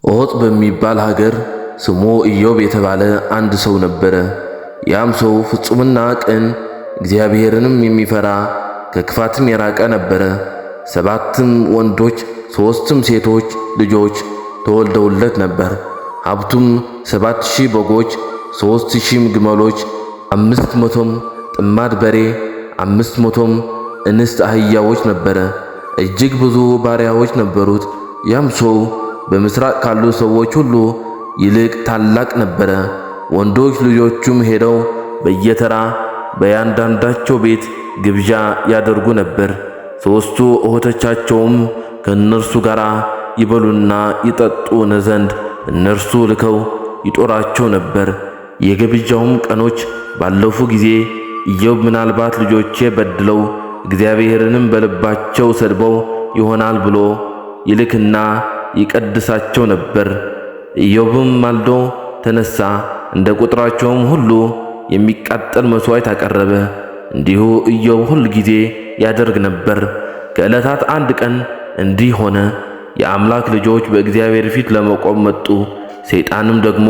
ዖፅ በሚባል ሀገር ስሙ ኢዮብ የተባለ አንድ ሰው ነበረ። ያም ሰው ፍጹምና ቅን፣ እግዚአብሔርንም የሚፈራ ከክፋትም የራቀ ነበረ። 7 ወንዶች 3 ሴቶች ልጆች ተወልደውለት ነበር። ሀብቱም 7,000 በጎች፣ 3,000 ግመሎች፣ 500 ጥማድ በሬ፣ 500 እንስት አህያዎች ነበረ። እጅግ ብዙ ባሪያዎች ነበሩት። ያም ሰው በምስራቅ ካሉ ሰዎች ሁሉ ይልቅ ታላቅ ነበረ። ወንዶች ልጆቹም ሄደው በየተራ በያንዳንዳቸው ቤት ግብዣ ያደርጉ ነበር። 3ቱ እህቶቻቸውም ከእነርሱ ጋር ይበሉና ይጠጡ ዘንድ እነርሱ ልከው ይጦራቸው ነበር። የግብዣውም ቀኖች ባለፉ ጊዜ ኢዮብ ምናልባት ልጆቼ በድለው እግዚአብሔርንም በልባቸው ሰድበው ይሆናል ብሎ ይልክና ይቀድሳቸው ነበር። ኢዮብም ማልዶ ተነሳ፣ እንደ ቁጥራቸውም ሁሉ የሚቃጠል መሥዋዕት አቀረበ። እንዲሁ ኢዮብ ሁል ጊዜ ያደርግ ነበር። ከዕለታት አንድ ቀን እንዲህ ሆነ። የአምላክ ልጆች በእግዚአብሔር ፊት ለመቆም መጡ። ሰይጣንም ደግሞ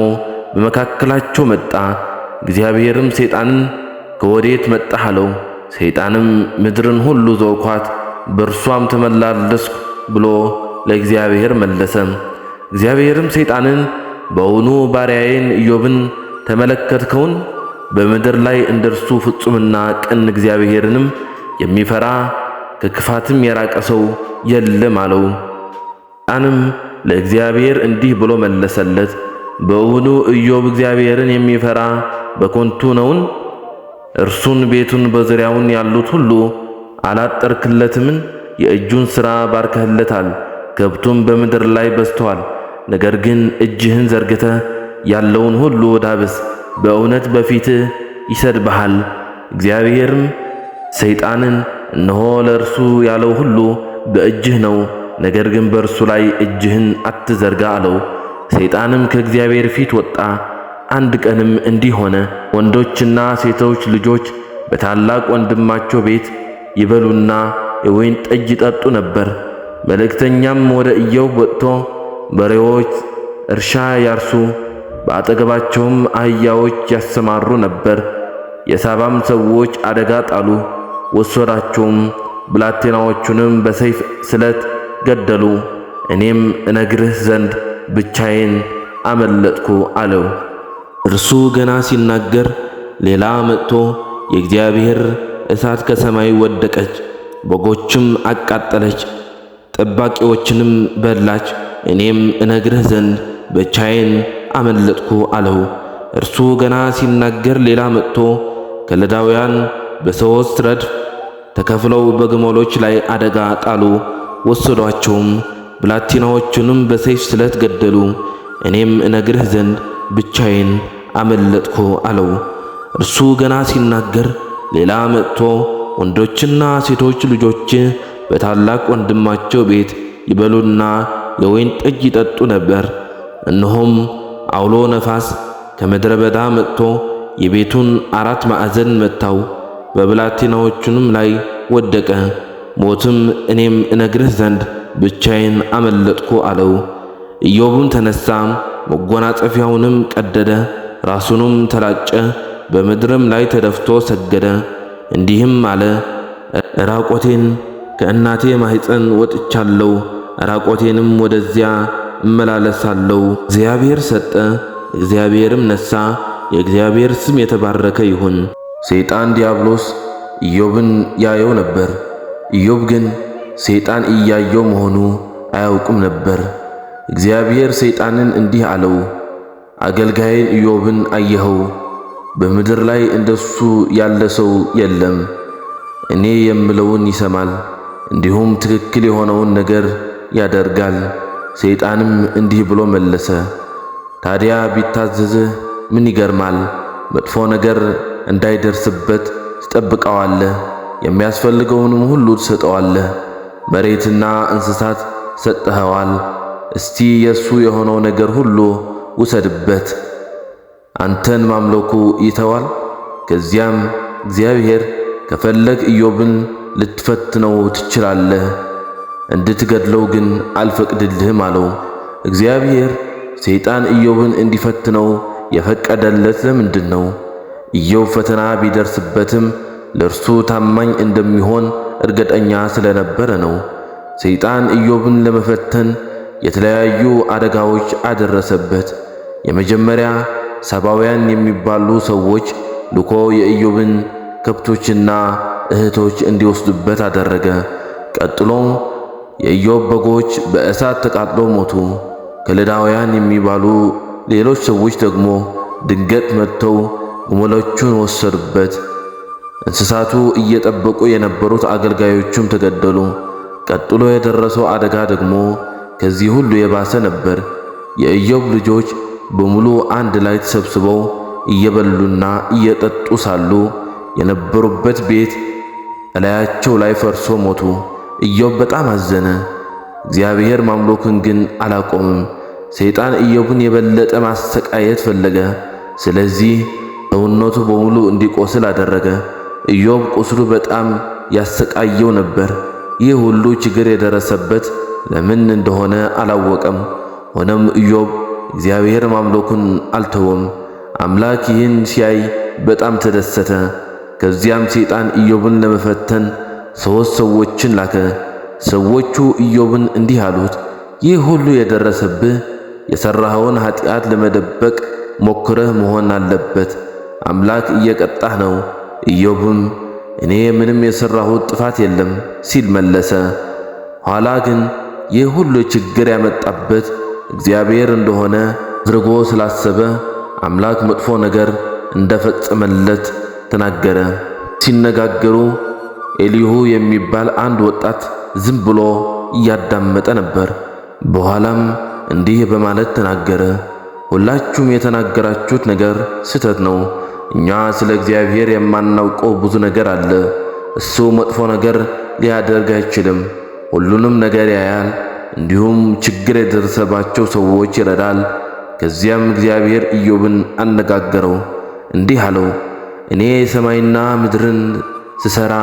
በመካከላቸው መጣ። እግዚአብሔርም ሰይጣንን ከወዴት መጣህ አለው። ሰይጣንም ምድርን ሁሉ ዘወኳት፣ በእርሷም ተመላለስኩ ብሎ ለእግዚአብሔር መለሰ። እግዚአብሔርም ሰይጣንን በውኑ ባሪያዬን ኢዮብን ተመለከትከውን? በምድር ላይ እንደርሱ ፍጹምና ቅን እግዚአብሔርንም የሚፈራ ከክፋትም የራቀ ሰው የለም አለው። ሰይጣንም ለእግዚአብሔር እንዲህ ብሎ መለሰለት፣ በውኑ ኢዮብ እግዚአብሔርን የሚፈራ በከንቱ ነውን? እርሱን ቤቱን በዙሪያውን ያሉት ሁሉ አላጠርክለትምን? የእጁን ሥራ ባርከህለታል፣ ከብቱም በምድር ላይ በዝተዋል። ነገር ግን እጅህን ዘርግተህ ያለውን ሁሉ ዳብስ፣ በእውነት በፊትህ ይሰድብሃል። እግዚአብሔርም ሰይጣንን እነሆ ለእርሱ ያለው ሁሉ በእጅህ ነው፣ ነገር ግን በእርሱ ላይ እጅህን አትዘርጋ አለው። ሰይጣንም ከእግዚአብሔር ፊት ወጣ። አንድ ቀንም እንዲህ ሆነ፣ ወንዶችና ሴቶች ልጆች በታላቅ ወንድማቸው ቤት ይበሉና የወይን ጠጅ ይጠጡ ነበር። መልእክተኛም ወደ ኢዮብ ወጥቶ በሬዎች እርሻ ያርሱ፣ በአጠገባቸውም አህያዎች ያሰማሩ ነበር። የሳባም ሰዎች አደጋ ጣሉ፣ ወሰዷቸውም፣ ብላቴናዎቹንም በሰይፍ ስለት ገደሉ። እኔም እነግርህ ዘንድ ብቻዬን አመለጥኩ አለው። እርሱ ገና ሲናገር ሌላ መጥቶ የእግዚአብሔር እሳት ከሰማይ ወደቀች፣ በጎችም አቃጠለች፣ ጠባቂዎችንም በላች። እኔም እነግርህ ዘንድ ብቻዬን አመለጥኩ አለው። እርሱ ገና ሲናገር ሌላ መጥቶ ከለዳውያን በ3 ረድፍ ተከፍለው በግመሎች ላይ አደጋ ጣሉ፣ ወሰዷቸውም፣ ብላቴናዎቹንም በሰይፍ ስለት ገደሉ። እኔም እነግርህ ዘንድ ብቻዬን አመለጥኩ አለው። እርሱ ገና ሲናገር ሌላ መጥቶ ወንዶችና ሴቶች ልጆች በታላቅ ወንድማቸው ቤት ይበሉና የወይን ጠጅ ይጠጡ ነበር። እነሆም አውሎ ነፋስ ከምድረ በዳ መጥቶ የቤቱን 4 ማዕዘን መታው፣ በብላቴናዎቹንም ላይ ወደቀ፣ ሞትም። እኔም እነግርህ ዘንድ ብቻዬን አመለጥኩ አለው። ኢዮብም ተነሳ፣ መጎናጸፊያውንም ቀደደ፣ ራሱንም ተላጨ፣ በምድርም ላይ ተደፍቶ ሰገደ፣ እንዲህም አለ፣ ራቆቴን ከእናቴ ማኅፀን ወጥቻለሁ፣ ራቆቴንም ወደዚያ እመላለሳለሁ። እግዚአብሔር ሰጠ፣ እግዚአብሔርም ነሣ፣ የእግዚአብሔር ስም የተባረከ ይሁን። ሰይጣን ዲያብሎስ ኢዮብን ያየው ነበር። ኢዮብ ግን ሰይጣን እያየው መሆኑ አያውቅም ነበር። እግዚአብሔር ሰይጣንን እንዲህ አለው፣ አገልጋይን ኢዮብን አየኸው? በምድር ላይ እንደሱ ያለ ሰው የለም። እኔ የምለውን ይሰማል፣ እንዲሁም ትክክል የሆነውን ነገር ያደርጋል። ሰይጣንም እንዲህ ብሎ መለሰ፣ ታዲያ ቢታዘዝህ ምን ይገርማል? መጥፎ ነገር እንዳይደርስበት ትጠብቀዋለህ፣ የሚያስፈልገውንም ሁሉ ትሰጠዋለህ። መሬትና እንስሳት ሰጥኸዋል። እስቲ የሱ የሆነው ነገር ሁሉ ውሰድበት። አንተን ማምለኩ ይተዋል። ከዚያም እግዚአብሔር ከፈለግ ኢዮብን ልትፈትነው ትችላለህ፣ እንድትገድለው ግን አልፈቅድልህም አለው። እግዚአብሔር ሰይጣን ኢዮብን እንዲፈትነው የፈቀደለት ለምንድን ነው? ኢዮብ ፈተና ቢደርስበትም ለእርሱ ታማኝ እንደሚሆን እርግጠኛ ስለነበረ ነው። ሰይጣን ኢዮብን ለመፈተን የተለያዩ አደጋዎች አደረሰበት። የመጀመሪያ ሳባውያን የሚባሉ ሰዎች ልኮ የኢዮብን ከብቶችና እህቶች እንዲወስዱበት አደረገ። ቀጥሎም የኢዮብ በጎች በእሳት ተቃጥሎ ሞቱ። ከለዳውያን የሚባሉ ሌሎች ሰዎች ደግሞ ድንገት መጥተው ግመሎቹን ወሰዱበት። እንስሳቱ እየጠበቁ የነበሩት አገልጋዮቹም ተገደሉ። ቀጥሎ የደረሰው አደጋ ደግሞ ከዚህ ሁሉ የባሰ ነበር። የኢዮብ ልጆች በሙሉ አንድ ላይ ተሰብስበው እየበሉና እየጠጡ ሳሉ የነበሩበት ቤት እላያቸው ላይ ፈርሶ ሞቱ። ኢዮብ በጣም አዘነ። እግዚአብሔር ማምለኩን ግን አላቆምም። ሰይጣን ኢዮብን የበለጠ ማሰቃየት ፈለገ። ስለዚህ ሰውነቱ በሙሉ እንዲቆስል አደረገ። ኢዮብ ቁስሉ በጣም ያሰቃየው ነበር። ይህ ሁሉ ችግር የደረሰበት ለምን እንደሆነ አላወቀም። ሆነም ኢዮብ እግዚአብሔር ማምለኩን አልተወም። አምላክ ይህን ሲያይ በጣም ተደሰተ። ከዚያም ሰይጣን ኢዮብን ለመፈተን 3 ሰዎችን ላከ። ሰዎቹ ኢዮብን እንዲህ አሉት፣ ይህ ሁሉ የደረሰብህ የሠራኸውን ኃጢአት ለመደበቅ ሞክረህ መሆን አለበት። አምላክ እየቀጣህ ነው። ኢዮብም እኔ ምንም የሠራሁት ጥፋት የለም ሲል መለሰ። ኋላ ግን ይህ ሁሉ ችግር ያመጣበት እግዚአብሔር እንደሆነ አድርጎ ስላሰበ አምላክ መጥፎ ነገር እንደፈጸመለት ተናገረ። ሲነጋገሩ ኤሊሁ የሚባል አንድ ወጣት ዝም ብሎ እያዳመጠ ነበር። በኋላም እንዲህ በማለት ተናገረ፣ ሁላችሁም የተናገራችሁት ነገር ስህተት ነው። እኛ ስለ እግዚአብሔር የማናውቀው ብዙ ነገር አለ። እሱ መጥፎ ነገር ሊያደርግ አይችልም። ሁሉንም ነገር ያያል፣ እንዲሁም ችግር የደረሰባቸው ሰዎች ይረዳል። ከዚያም እግዚአብሔር ኢዮብን አነጋገረው፣ እንዲህ አለው፣ እኔ ሰማይና ምድርን ስሰራ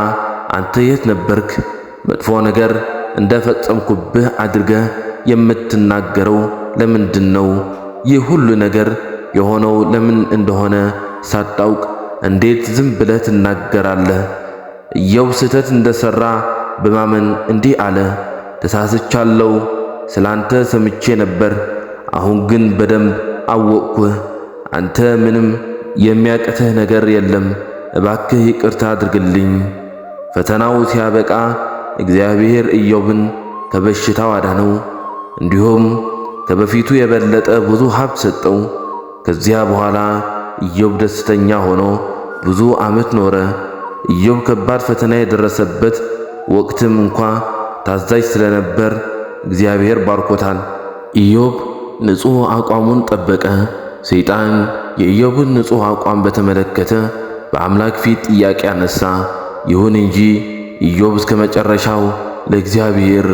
አንተ የት ነበርክ? መጥፎ ነገር እንደፈጸምኩብህ አድርገህ የምትናገረው ለምንድን ነው? ይህ ሁሉ ነገር የሆነው ለምን እንደሆነ ሳታውቅ እንዴት ዝም ብለህ ትናገራለህ? ኢዮብ ስህተት እንደሠራ በማመን እንዲህ አለ፣ ተሳስቻለሁ። ስላንተ ሰምቼ ነበር፣ አሁን ግን በደንብ አወቅኩህ። አንተ ምንም የሚያቅትህ ነገር የለም። እባክህ ይቅርታ አድርግልኝ። ፈተናው ሲያበቃ እግዚአብሔር ኢዮብን ከበሽታው አዳነው፣ እንዲሁም ከበፊቱ የበለጠ ብዙ ሀብት ሰጠው። ከዚያ በኋላ ኢዮብ ደስተኛ ሆኖ ብዙ ዓመት ኖረ። ኢዮብ ከባድ ፈተና የደረሰበት ወቅትም እንኳ ታዛዥ ስለነበር እግዚአብሔር ባርኮታል። ኢዮብ ንጹሕ አቋሙን ጠበቀ። ሰይጣን የኢዮብን ንጹሕ አቋም በተመለከተ በአምላክ ፊት ጥያቄ አነሳ። ይሁን እንጂ ኢዮብ እስከ መጨረሻው ለእግዚአብሔር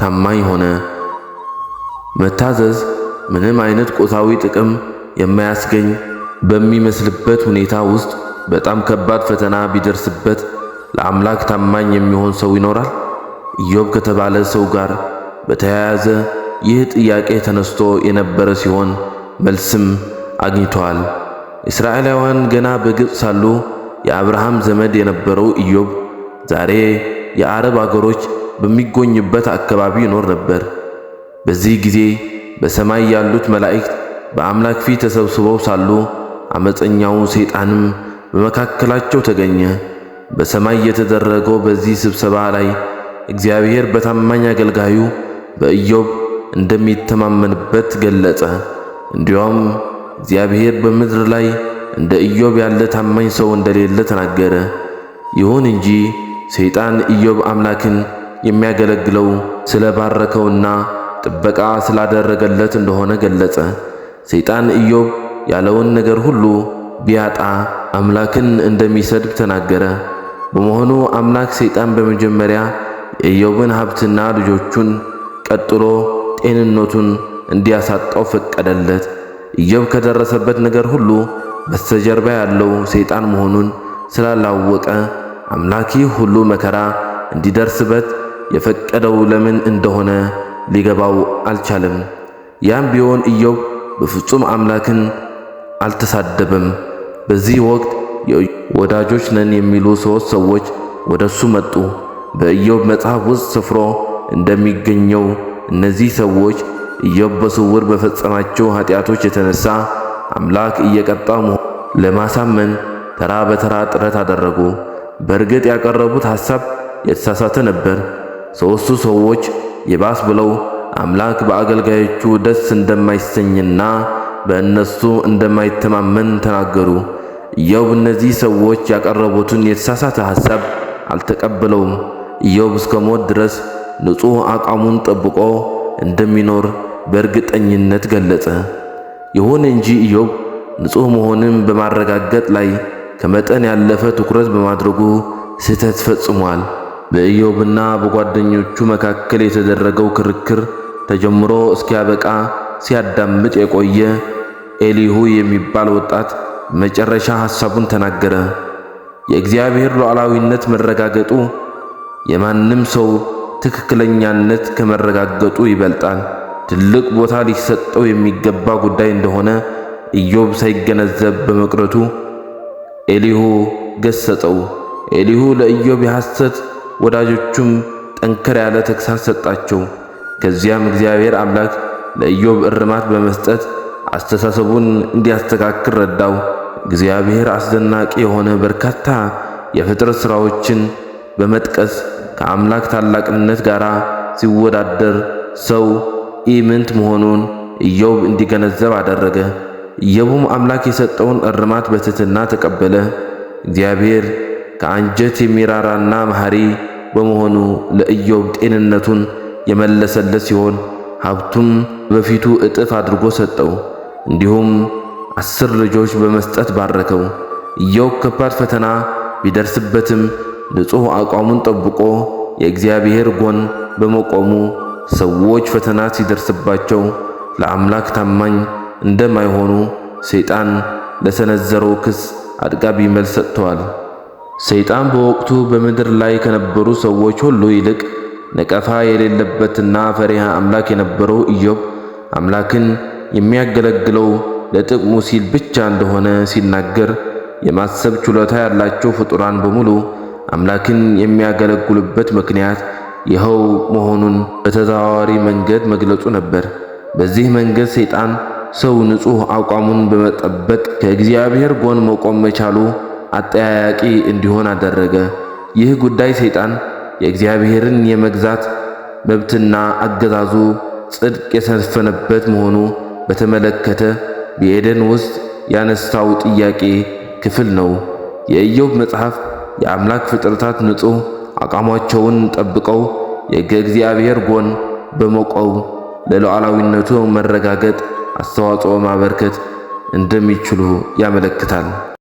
ታማኝ ሆነ። መታዘዝ ምንም አይነት ቁሳዊ ጥቅም የማያስገኝ በሚመስልበት ሁኔታ ውስጥ በጣም ከባድ ፈተና ቢደርስበት ለአምላክ ታማኝ የሚሆን ሰው ይኖራል? ኢዮብ ከተባለ ሰው ጋር በተያያዘ ይህ ጥያቄ ተነስቶ የነበረ ሲሆን መልስም አግኝቷል። እስራኤላውያን ገና በግብፅ ሳሉ የአብርሃም ዘመድ የነበረው ኢዮብ ዛሬ የአረብ አገሮች በሚገኙበት አካባቢ ይኖር ነበር። በዚህ ጊዜ በሰማይ ያሉት መላእክት በአምላክ ፊት ተሰብስበው ሳሉ አመፀኛው ሰይጣንም በመካከላቸው ተገኘ። በሰማይ የተደረገው በዚህ ስብሰባ ላይ እግዚአብሔር በታማኝ አገልጋዩ በኢዮብ እንደሚተማመንበት ገለጸ። እንዲያውም እግዚአብሔር በምድር ላይ እንደ ኢዮብ ያለ ታማኝ ሰው እንደሌለ ተናገረ። ይሁን እንጂ ሰይጣን ኢዮብ አምላክን የሚያገለግለው ስለባረከውና ጥበቃ ስላደረገለት እንደሆነ ገለጸ። ሰይጣን ኢዮብ ያለውን ነገር ሁሉ ቢያጣ አምላክን እንደሚሰድብ ተናገረ። በመሆኑ አምላክ ሰይጣን በመጀመሪያ የኢዮብን ሀብትና ልጆቹን ቀጥሎ ጤንነቱን እንዲያሳጣው ፈቀደለት። ኢዮብ ከደረሰበት ነገር ሁሉ በስተጀርባ ያለው ሰይጣን መሆኑን ስላላወቀ አምላክ ይህ ሁሉ መከራ እንዲደርስበት የፈቀደው ለምን እንደሆነ ሊገባው አልቻለም። ያም ቢሆን ኢዮብ በፍጹም አምላክን አልተሳደበም። በዚህ ወቅት ወዳጆች ነን የሚሉ 3 ሰዎች ወደሱ መጡ። በኢዮብ መጽሐፍ ውስጥ ሰፍሮ እንደሚገኘው እነዚህ ሰዎች ኢዮብ በስውር በፈጸማቸው ኃጢአቶች የተነሳ አምላክ እየቀጣው መሆኑን ለማሳመን ተራ በተራ ጥረት አደረጉ። በእርግጥ ያቀረቡት ሐሳብ የተሳሳተ ነበር። 3ቱ ሰዎች ይባስ ብለው አምላክ በአገልጋዮቹ ደስ እንደማይሰኝና በእነሱ እንደማይተማመን ተናገሩ። ኢዮብ እነዚህ ሰዎች ያቀረቡትን የተሳሳተ ሐሳብ አልተቀበለውም። ኢዮብ እስከ ሞት ድረስ ንጹሕ አቋሙን ጠብቆ እንደሚኖር በእርግጠኝነት ገለጸ። ይሁን እንጂ ኢዮብ ንጹሕ መሆንን በማረጋገጥ ላይ ከመጠን ያለፈ ትኩረት በማድረጉ ስህተት ፈጽሟል። በኢዮብና በጓደኞቹ መካከል የተደረገው ክርክር ተጀምሮ እስኪያበቃ ሲያዳምጥ የቆየ ኤሊሁ የሚባል ወጣት መጨረሻ ሐሳቡን ተናገረ። የእግዚአብሔር ሉዓላዊነት መረጋገጡ የማንም ሰው ትክክለኛነት ከመረጋገጡ ይበልጣል። ትልቅ ቦታ ሊሰጠው የሚገባ ጉዳይ እንደሆነ ኢዮብ ሳይገነዘብ በመቅረቱ ኤሊሁ ገሰጸው። ኤሊሁ ለኢዮብ የሐሰት ወዳጆቹም ጠንከር ያለ ተግሣጽ ሰጣቸው። ከዚያም እግዚአብሔር አምላክ ለኢዮብ እርማት በመስጠት አስተሳሰቡን እንዲያስተካክል ረዳው። እግዚአብሔር አስደናቂ የሆነ በርካታ የፍጥረት ሥራዎችን በመጥቀስ ከአምላክ ታላቅነት ጋር ሲወዳደር ሰው ኢምንት መሆኑን ኢዮብ እንዲገነዘብ አደረገ። ኢዮብም አምላክ የሰጠውን እርማት በትሕትና ተቀበለ። እግዚአብሔር ከአንጀት የሚራራና መሐሪ በመሆኑ ለኢዮብ ጤንነቱን የመለሰለት ሲሆን ሀብቱም በፊቱ እጥፍ አድርጎ ሰጠው። እንዲሁም 10 ልጆች በመስጠት ባረከው። ኢዮብ ከባድ ፈተና ቢደርስበትም ንጹሕ አቋሙን ጠብቆ የእግዚአብሔር ጎን በመቆሙ ሰዎች ፈተና ሲደርስባቸው ለአምላክ ታማኝ እንደማይሆኑ ሰይጣን ለሰነዘረው ክስ አጥጋቢ መልስ ሰጥተዋል። ሰይጣን በወቅቱ በምድር ላይ ከነበሩ ሰዎች ሁሉ ይልቅ ነቀፋ የሌለበትና ፈሪሃ አምላክ የነበረው ኢዮብ አምላክን የሚያገለግለው ለጥቅሙ ሲል ብቻ እንደሆነ ሲናገር የማሰብ ችሎታ ያላቸው ፍጡራን በሙሉ አምላክን የሚያገለግሉበት ምክንያት ይኸው መሆኑን በተዘዋዋሪ መንገድ መግለጹ ነበር። በዚህ መንገድ ሰይጣን ሰው ንጹሕ አቋሙን በመጠበቅ ከእግዚአብሔር ጎን መቆም መቻሉ አጠያያቂ እንዲሆን አደረገ። ይህ ጉዳይ ሰይጣን የእግዚአብሔርን የመግዛት መብትና አገዛዙ ጽድቅ የሰፈነበት መሆኑ በተመለከተ በኤደን ውስጥ ያነሳው ጥያቄ ክፍል ነው። የኢዮብ መጽሐፍ የአምላክ ፍጥረታት ንጹሕ አቋማቸውን ጠብቀው የእግዚአብሔር ጎን በመቆም ለሉዓላዊነቱ መረጋገጥ አስተዋጽኦ ማበርከት እንደሚችሉ ያመለክታል።